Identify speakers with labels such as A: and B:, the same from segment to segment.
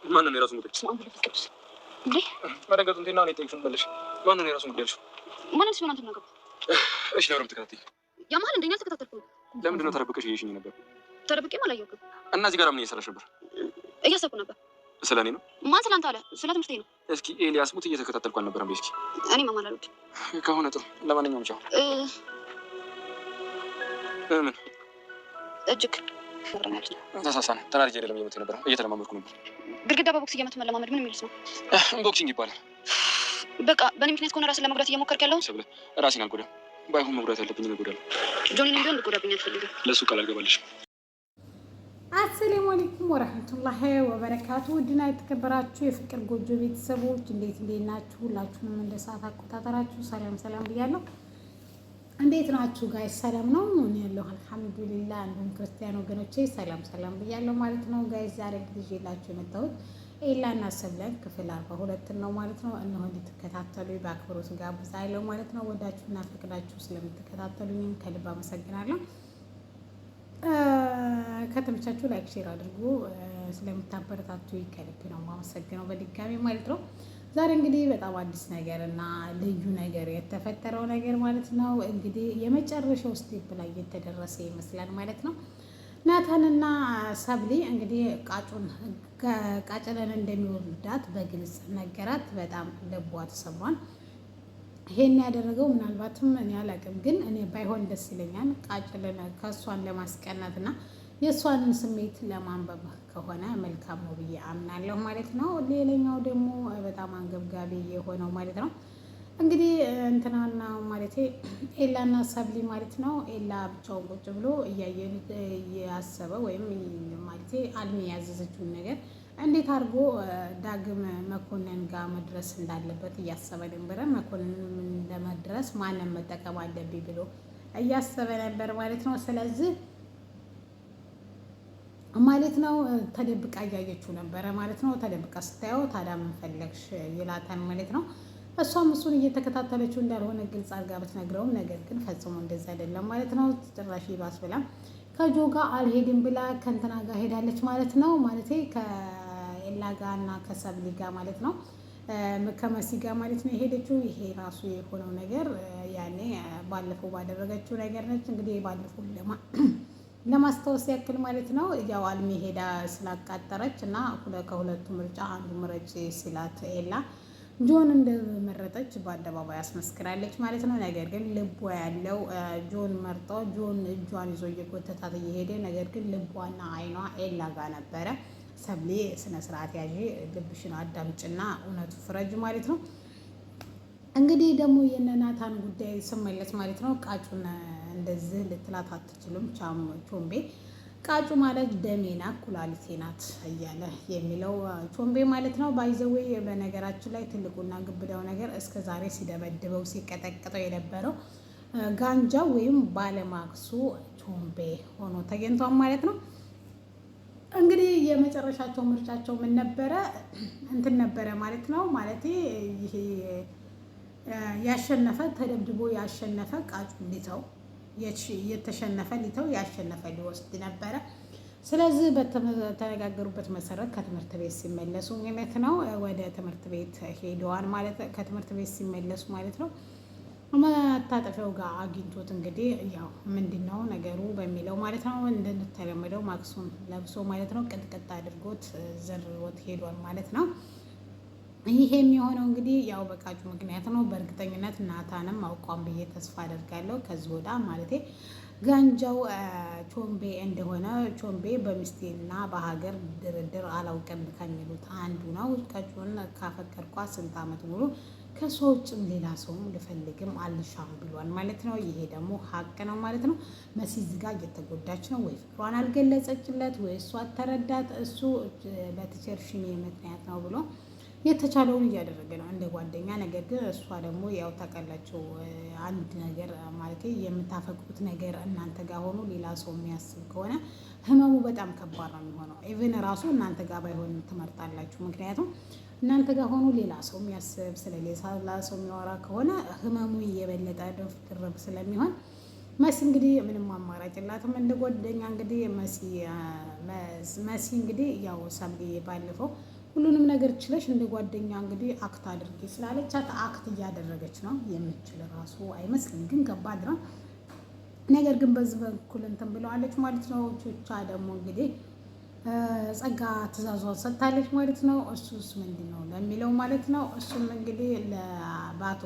A: ማንን ነው የራሱን ጉዳይ? እንዴ ማረጋግጥ እንዴና ነው የጠይቅሽን በለሽ። ማንን ነው የራሱን ጉዳይ?
B: ማንን ሲሆን አንተ ነው?
A: እሺ ለምን ተከታተይ?
B: ያማል እንደኛ ተከታተልኩ።
A: ለምንድን ነው ተረብቀሽ እየሽኝ ነበር?
B: ተረብቄም አላየሁም።
A: እና እዚህ ጋር ምን እየሰራሽ ነበር?
B: እያሰብኩ ነበር።
A: ስለኔ ነው?
B: ማን ስላንተ አለ? ስለ ትምህርቴ ነው።
A: እስኪ ኤልያስ ሙት እየተከታተልኩ አልነበረም? እስኪ
B: እኔ ማማላሉት
A: ከሆነ ጥሩ። ለማንኛውም ቻው። ምን
B: እጅግ ወራናለች።
A: ተሳሳነ። ተናድጄ አይደለም እየመጣሁ ነበር፣ እየተለማመድኩ ነበር።
B: ግድግዳ በቦክስ እየመቱ መለማመድ ምን የሚሉት ነው?
A: ቦክሲንግ ይባላል።
B: በቃ በእኔ ምክንያት ከሆነ ራስን ለመጉዳት እየሞከርክ ያለው
A: ሰብለ፣ ራሴን አልጎዳም። ባይሆን መጉዳት ያለብኝ እጎዳለሁ።
B: ጆኒን ቢሆን ልጎዳብኝ አልፈልግም።
A: ለእሱ ቃል አልገባልሽም።
C: አሰላሙ አለይኩም ወራህመቱላሂ ወበረካቱ። ውድና የተከበራችሁ የፍቅር ጎጆ ቤተሰቦች እንዴት ናችሁ? ሁላችሁንም እንደ ሰዓት አቆጣጠራችሁ ሰላም ብያለሁ። እንዴት ናችሁ ጋይስ? ሰላም ነው? እኔ ያለሁ አልሐምዱሊላህ። እንዲሁም ክርስቲያን ወገኖቼ ሰላም ብያለሁ ማለት ነው ጋይስ። ዛሬ እንግዲህ ይዤላችሁ የመጣሁት ኤላና ሰብለን ክፍል 42 ነው ማለት ነው። እነሆ እንድትከታተሉ በአክብሮት ጋብዛለሁ ማለት ነው። ወዳችሁና ፈቅዳችሁ ስለምትከታተሉኝ ከልብ አመሰግናለሁ። ከተመቻችሁ ላይክ ሼር አድርጉ። ስለምታበረታቱ ከልብ ነው የማመሰግነው በድጋሚ ማለት ነው። ዛሬ እንግዲህ በጣም አዲስ ነገር እና ልዩ ነገር የተፈጠረው ነገር ማለት ነው። እንግዲህ የመጨረሻው ስቴፕ ላይ የተደረሰ ይመስላል ማለት ነው። ናታንና ሰብሊ እንግዲህ ቃጭለን እንደሚወልዳት በግልጽ ነገራት። በጣም ልቧ ተሰብሯል። ይሄን ያደረገው ምናልባትም እኔ አላውቅም፣ ግን እኔ ባይሆን ደስ ይለኛል። ቃጭለን ከእሷን ለማስቀናት እና የእሷንን ስሜት ለማንበብ ከሆነ መልካም ነው ብዬ አምናለሁ ማለት ነው። ሌላኛው ደግሞ በጣም አንገብጋቢ የሆነው ማለት ነው እንግዲህ እንትናና ማለት ኤላና ሰብሊ ማለት ነው። ኤላ ብቻውን ቁጭ ብሎ እያሰበ ወይም ማለት አልሚ ያዘዘችውን ነገር እንዴት አድርጎ ዳግም መኮንን ጋር መድረስ እንዳለበት እያሰበ ነበረ። መኮንን ለመድረስ ማንን መጠቀም አለብኝ ብሎ እያሰበ ነበር ማለት ነው። ስለዚህ ማለት ነው ተደብቃ እያየችው ነበረ ማለት ነው። ተደብቃ ስታየው ታዲያ ምን ፈለግሽ ይላታል ማለት ነው። እሷም እሱን እየተከታተለችው እንዳልሆነ ግልጽ አድርጋ ብትነግረውም ነገር ግን ፈጽሞ እንደዛ አይደለም ማለት ነው። ጭራሽ ይባስ ብላ ከጆ ጋር አልሄድም ብላ ከእንትና ጋር ሄዳለች ማለት ነው። ማለት ከኤላ ጋር እና ከሰብሊ ጋር ማለት ነው፣ ከመሲ ጋር ማለት ነው የሄደችው። ይሄ ራሱ የሆነው ነገር ያኔ ባለፈው ባደረገችው ነገር ነች። እንግዲህ ባለፈው ለማስታወስ ያክል ማለት ነው ያው አልሚ ሄዳ ስላቃጠረች እና ከሁለቱ ምርጫ አንዱ ምረጭ ሲላት ኤላ ጆን እንደመረጠች በአደባባይ አስመስክራለች ማለት ነው። ነገር ግን ልቧ ያለው ጆን መርጦ ጆን እጇን ይዞ እየጎተታት እየሄደ ነገር ግን ልቧና አይኗ ኤላ ጋር ነበረ። ሰብሌ ስነ ስርዓት ያዢ፣ ልብሽን አዳምጭና እውነቱ ፍረጅ ማለት ነው። እንግዲህ ደግሞ የነናታን ጉዳይ ስመለስ ማለት ነው ቃጩን እንደዚህ ልትላት አትችልም። ቾምቤ ቃጩ ማለት ደሜ ናት ኩላሊቴ ናት እያለ የሚለው ቾምቤ ማለት ነው። ባይዘዌ በነገራችን ላይ ትልቁና ግብዳው ነገር እስከ ዛሬ ሲደበድበው ሲቀጠቅጠው የነበረው ጋንጃው ወይም ባለማክሱ ቾምቤ ሆኖ ተገኝቷል ማለት ነው። እንግዲህ የመጨረሻቸው ምርጫቸው ምን ነበረ? እንትን ነበረ ማለት ነው። ማለት ይሄ ያሸነፈ ተደብድቦ ያሸነፈ ቃጩ ሊተው የተሸነፈ ሊተው ያሸነፈ ሊወስድ ነበረ። ስለዚህ በተነጋገሩበት መሰረት ከትምህርት ቤት ሲመለሱ ማለት ነው ወደ ትምህርት ቤት ሄደዋል ማለት ከትምህርት ቤት ሲመለሱ ማለት ነው መታጠፊያው ጋር አግኝቶት እንግዲህ ያው ምንድነው ነገሩ በሚለው ማለት ነው እንደተለመደው ማክሱን ለብሶ ማለት ነው ቅጥቅጥ አድርጎት ዘርሮት ሄዷል ማለት ነው። ይሄ የሚሆነው እንግዲህ ያው በቃጩ ምክንያት ነው። በእርግጠኝነት ናታንም አውቋም ብዬ ተስፋ አደርጋለሁ። ከዚህ ወዳ ማለቴ ጋንጃው ቾምቤ እንደሆነ ቾምቤ በሚስቴና በሀገር ድርድር አላውቅም ከሚሉት አንዱ ነው። ቃጩን ካፈቀርኳ ስንት ዓመት ሙሉ ከሷ ውጭም ሌላ ሰውም ልፈልግም አልሻም ብሏል ማለት ነው። ይሄ ደግሞ ሀቅ ነው ማለት ነው። መሲ ዝጋ እየተጎዳች ነው። ወይ ፍቅሯን አልገለጸችለት ወይ እሷ ተረዳት። እሱ በተቸርሽኔ ምክንያት ነው ብሎ የተቻለውን እያደረገ ነው እንደ ጓደኛ። ነገር ግን እሷ ደግሞ ያው ታውቃላችሁ አንድ ነገር ማለት የምታፈቅሩት ነገር እናንተ ጋር ሆኖ ሌላ ሰው የሚያስብ ከሆነ ህመሙ በጣም ከባድ ነው የሚሆነው። ኢቭን ራሱ እናንተ ጋር ባይሆን ትመርጣላችሁ። ምክንያቱም እናንተ ጋር ሆኖ ሌላ ሰው የሚያስብ ስለሌላ ሰው የሚያወራ ከሆነ ህመሙ እየበለጠ ድርብ ስለሚሆን መሲ እንግዲህ ምንም አማራጭ የላትም እንደ ጓደኛ እንግዲህ መሲ እንግዲህ ያው ሰምሪ ባለፈው ሁሉንም ነገር ችለሽ እንደ ጓደኛ እንግዲህ አክት አድርጌ ስላለቻት አክት እያደረገች ነው። የምችል ራሱ አይመስልም፣ ግን ከባድ ነው። ነገር ግን በዚህ በኩል እንትን ብለዋለች ማለት ነው። ቹቻ ደግሞ እንግዲህ ጸጋ ትእዛዟን ሰጥታለች ማለት ነው። እሱስ ምንድን ነው ለሚለው ማለት ነው። እሱም እንግዲህ ለባቶ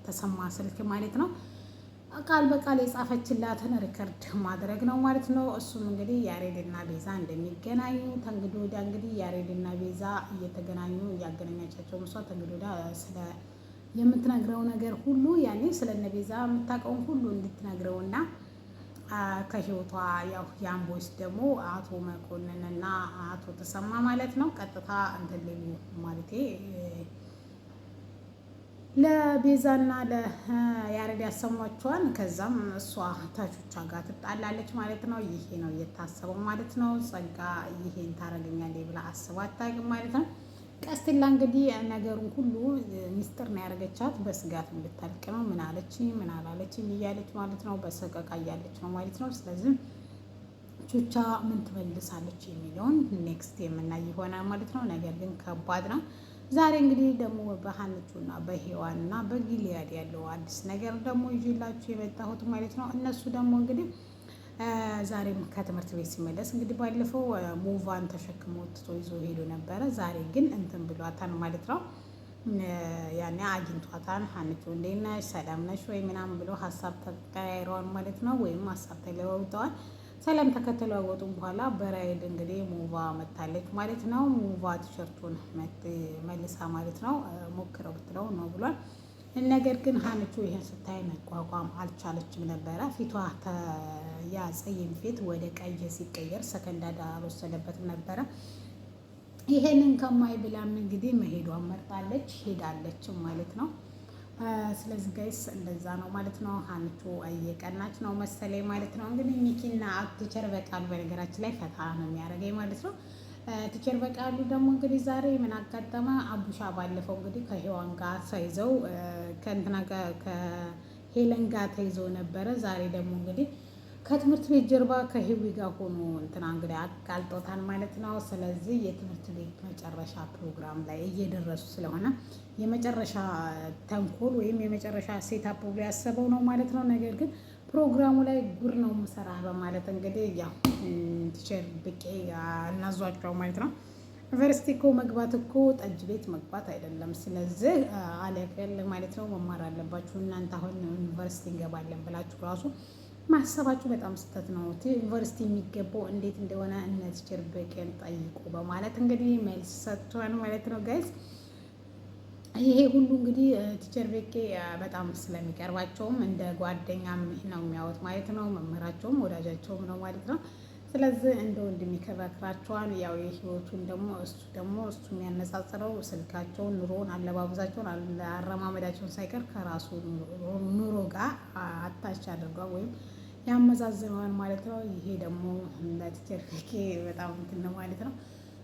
C: ተሰማ ስልክ ማለት ነው ቃል በቃል የጻፈችላትን ሪከርድ ማድረግ ነው ማለት ነው። እሱም እንግዲህ ያሬድና ቤዛ እንደሚገናኙ ተንግዶ ወዲያ እንግዲህ ያሬድና ቤዛ እየተገናኙ እያገናኛቻቸው ምሷ ተንግዶ ወዲያ ስለ የምትነግረው ነገር ሁሉ ያኔ ስለነ ቤዛ የምታውቀውን ሁሉ እንድትነግረውና ከህይወቷ ያው የአምቦስ ደግሞ አቶ መኮንንና አቶ ተሰማ ማለት ነው ቀጥታ እንትን ሊሉ ማለቴ ለቤዛና ለያሬድ ያሰሟቸዋል። ከዛም እሷ ታቾቿ ጋር ትጣላለች ማለት ነው። ይሄ ነው እየታሰበው ማለት ነው። ጸጋ ይሄን ታረገኛለች ብላ አስባ አታውቅም ማለት ነው። ቀስቴላ እንግዲህ ነገሩን ሁሉ ሚስጥር ነው ያደረገቻት። በስጋት እንድታልቅ ነው። ምን አለች ምን አላለችም እያለች ማለት ነው። በሰቀቃ እያለች ነው ማለት ነው። ስለዚህ ቹቻ ምን ትመልሳለች የሚለውን ኔክስት የምናይ ይሆናል ማለት ነው። ነገር ግን ከባድ ነው። ዛሬ እንግዲህ ደግሞ በሀንቹና በሔዋንና በጊሊያድ ያለው አዲስ ነገር ደግሞ ይዤላችሁ የመጣሁት ማለት ነው። እነሱ ደግሞ እንግዲህ ዛሬም ከትምህርት ቤት ሲመለስ እንግዲህ ባለፈው ሙቫን ተሸክሞ ትቶ ይዞ ሄዶ ነበረ። ዛሬ ግን እንትን ብሏታን ማለት ነው። ያኔ አግኝቷታን ሀንቹ እንዴት ነሽ ሰላም ነሽ ወይ ምናምን ብሎ ሀሳብ ተቀያይረዋል ማለት ነው። ወይም ሀሳብ ተለዋውጠዋል። ሰላም ከተለዋወጡ በኋላ በራይድ እንግዲህ ሙቫ መታለች ማለት ነው። ሙቫ ቲሸርቱን መልሳ ማለት ነው ሞክረው ብትለው ነው ብሏል። ነገር ግን ሀንቹ ይሄን ስታይ መቋቋም አልቻለችም ነበረ። ፊቷ ያጸይም ፊት ወደ ቀይ ሲቀየር ሰከንዳዳ አልወሰደበትም ነበረ። ይሄንን ከማይ ብላም እንግዲህ መሄዷን መርጣለች፣ ሄዳለች ማለት ነው። ስለዚህ ጋይስ እንደዛ ነው ማለት ነው። ሀንቹ እየቀናች ነው መሰለኝ ማለት ነው። እንግዲህ ሚኪና ቲቸር በቃሉ በነገራችን ላይ ፈታ ነው የሚያደርገኝ ማለት ነው። ቲቸር በቃሉ ደግሞ እንግዲህ ዛሬ ምን አጋጠመ? አቡሻ ባለፈው እንግዲህ ከሔዋን ጋር ተይዘው ከእንትና ከሄለን ጋር ተይዘው ነበረ። ዛሬ ደግሞ እንግዲህ ከትምህርት ቤት ጀርባ ከህዊ ጋር ሆኖ እንትና እንግዲህ አቃልጦታል ማለት ነው። ስለዚህ የትምህርት ቤት መጨረሻ ፕሮግራም ላይ እየደረሱ ስለሆነ የመጨረሻ ተንኮል ወይም የመጨረሻ ሴታፕ ብሎ ያሰበው ነው ማለት ነው። ነገር ግን ፕሮግራሙ ላይ ጉር ነው ምሰራ በማለት እንግዲህ ያው ቲቸር ብቄ እናዟቸው ማለት ነው። ዩኒቨርሲቲ እኮ መግባት እኮ ጠጅ ቤት መግባት አይደለም። ስለዚህ አለቀል ማለት ነው። መማር አለባችሁ እናንተ። አሁን ዩኒቨርሲቲ እንገባለን ብላችሁ ራሱ ማሰባችሁ በጣም ስህተት ነው። ዩኒቨርሲቲ የሚገባው እንዴት እንደሆነ እነ ቲቸር በቄን ጠይቁ በማለት እንግዲህ መልስ ሰጥቷል ማለት ነው ጋይዝ። ይሄ ሁሉ እንግዲህ ቲቸር በቄ በጣም ስለሚቀርባቸውም እንደ ጓደኛም ነው የሚያወት ማለት ነው። መምህራቸውም ወዳጃቸውም ነው ማለት ነው። ስለዚህ እንደ ወንድም ይከራከራቸዋል። ያው የህይወቱን ደግሞ እሱ የሚያነጻጽረው ስልካቸውን፣ ኑሮውን፣ አለባበሳቸውን፣ አረማመዳቸውን ሳይቀር ከራሱ ኑሮ ጋር አታች አድርጓል ወይም ያመዛዝነዋል ማለት ነው። ይሄ ደግሞ ለቲቸር በቄ በጣም እንትን ነው ማለት ነው።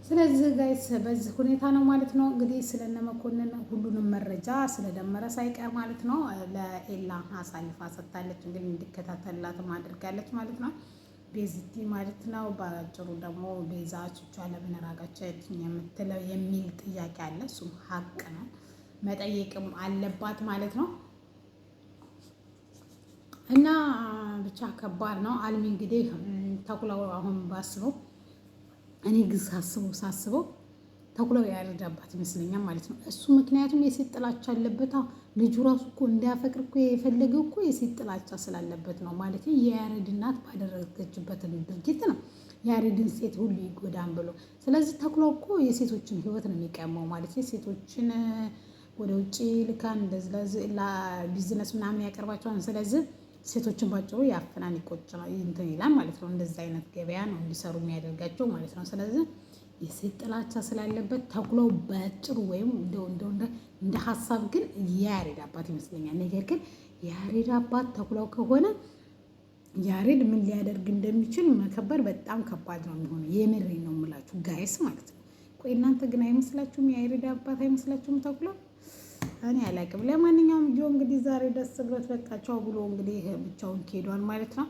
C: ስለዚህ ጋይስ በዚህ ሁኔታ ነው ማለት ነው። እንግዲህ ስለነ መኮንን ሁሉንም መረጃ ስለደመረ ሳይቀር ማለት ነው ለኤላ አሳልፋ ሰጥታለች። እንግዲህ እንዲከታተልላትም አድርጋለች ማለት ነው። ቤዝቲ ማለት ነው። በአጭሩ ደግሞ ቤዛ ቹቻ ለምን ራቀች የምትለው የሚል ጥያቄ አለ። እሱም ሀቅ ነው፣ መጠየቅም አለባት ማለት ነው። እና ብቻ ከባድ ነው። አልሚ እንግዲህ ተኩላው አሁን ባስበው እኔ ግን ሳስበው ተኩላው ያረዳባት ይመስለኛል ማለት ነው። እሱ ምክንያቱም የሴት ጥላቻ አለበት። ልጁ ራሱ እኮ እንዲያፈቅር እኮ የፈለገው እኮ የሴት ጥላቻ ስላለበት ነው ማለት የያሬድ እናት ባደረገችበትን ድርጊት ነው ያሬድን ሴት ሁሉ ይጎዳን ብሎ። ስለዚህ ተኩላው እኮ የሴቶችን ህይወት ነው የሚቀመው ማለት ሴቶችን ወደ ውጭ ልካን እንደዚህ ቢዝነስ ምናምን ያቀርባቸዋል። ስለዚህ ሴቶችን ባጭሩ ያፍናን ይቆጭናል እንትን ይላል ማለት ነው። እንደዚህ አይነት ገበያ ነው እንዲሰሩ የሚያደርጋቸው ማለት ነው። ስለዚህ የሴት ጥላቻ ስላለበት ተኩላው ባጭሩ ወይም እንደ ሀሳብ ግን የያሬድ አባት ይመስለኛል። ነገር ግን የያሬድ አባት ተኩላው ከሆነ ያሬድ ምን ሊያደርግ እንደሚችል መከበር በጣም ከባድ ነው የሚሆነው። የምሬ ነው የምላችሁ ጋይስ ማለት ነው። ቆይ እናንተ ግን አይመስላችሁም? የያሬድ አባት አይመስላችሁም ተኩላው? እኔ አላውቅም። ለማንኛውም ጆ እንግዲህ ዛሬ ደስ ብሎት በቃ ቻው ብሎ እንግዲህ ብቻውን ሄዷል ማለት ነው።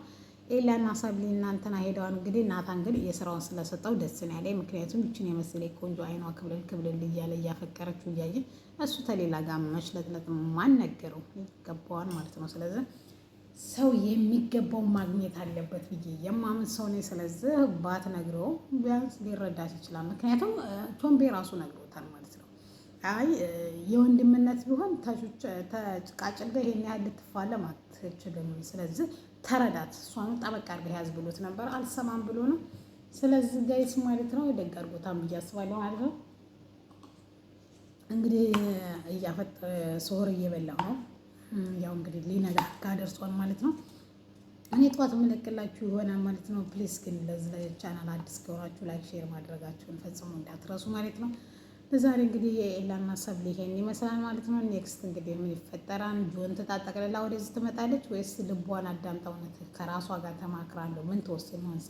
C: ኤላና ሰብሊ እናንተና ሄደዋል። እንግዲህ ናታን ግን የስራውን ስለሰጠው ደስ ነው ያለኝ። ምክንያቱም ይችን የመሰለ ቆንጆ አይኗ ክብልል ክብልል እያለ እያፈቀረችው እያየ እሱ ተሌላ ጋር መሽለጥለጥ ማን ነገረው? ይገባዋል ማለት ነው። ስለዚህ ሰው የሚገባውን ማግኘት አለበት ብዬ የማምን ሰው ነኝ። ስለዚህ ባትነግረው ቢያንስ ሊረዳት ይችላል። ምክንያቱም ቶምቤ ራሱ ነግሮታል ማለት ነው። አይ የወንድምነት ቢሆን ተጭቃጭል ጋር ይሄን ያህል ልትፋለም አትችልም። ስለዚህ ተረዳት፣ እሷን ጠበቅ አድርገህ ያዝ ብሎት ነበር። አልሰማም ብሎ ነው። ስለዚህ ጋይስ ማለት ነው ደግ አድርጎታል ብዬ አስባለሁ ማለት ነው። እንግዲህ ሶር እየበላሁ ነው። ያው እንግዲህ ሊነጋ ደርሷል ማለት ነው። እኔ ጠዋት የምለቅላችሁ ይሆናል ማለት ነው። ፕሊስ ግን ለዚህ ቻናል አዲስ ከሆናችሁ ላይክ፣ ሼር ማድረጋችሁን ፈጽሞ እንዳትረሱ ማለት ነው። ለዛሬ እንግዲህ የኤላና ሰብሊ ይሄን ይመስላል ማለት ነው። ኔክስት እንግዲህ ምን ይፈጠራል? ጆን ትታጠቅልላ ወደዚህ ትመጣለች ወይስ ልቧን አዳምጣውነት ከራሷ ጋር ተማክራለሁ? ምን ተወሰነ ይሆን?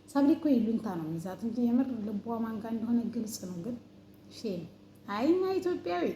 C: ሰብሊ እኮ ይሉንታ ነው የሚይዛት እንጂ የምር ልቧ ማን ጋር እንደሆነ ግልጽ ነው። ግን ሼም አይኛ ኢትዮጵያዊ